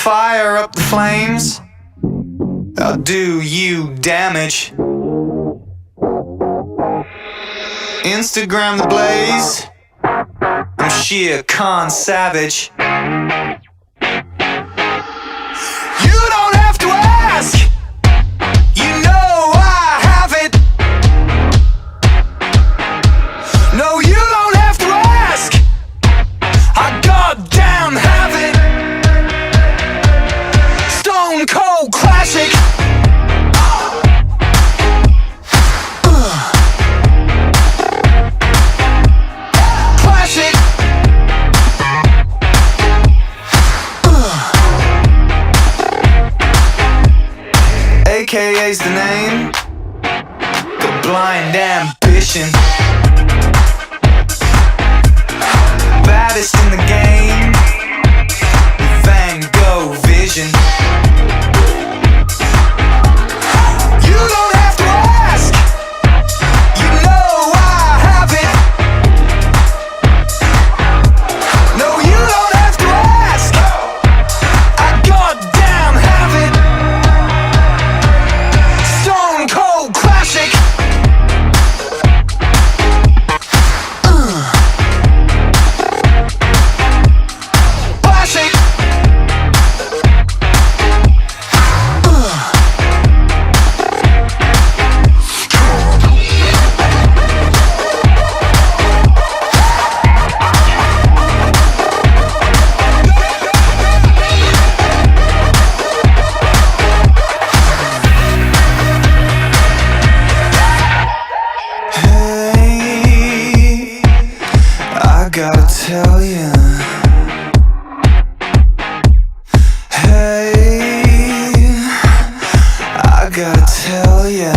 fire up the flames. I'll do you damage. Instagram the blaze. I'm sheer con savage. You don't have to ask. You know I have it. No, you don't have to ask. I goddamn have it. Stone cold classic. Classic. AKA's the name. The blind ambition. Baddest in the game. Van Gogh vision. You don't have to ask. You know I have it. No, you don't have to ask. I goddamn have it. Stone cold classic. Classic. Hey, I gotta tell ya. Hey, I gotta tell ya.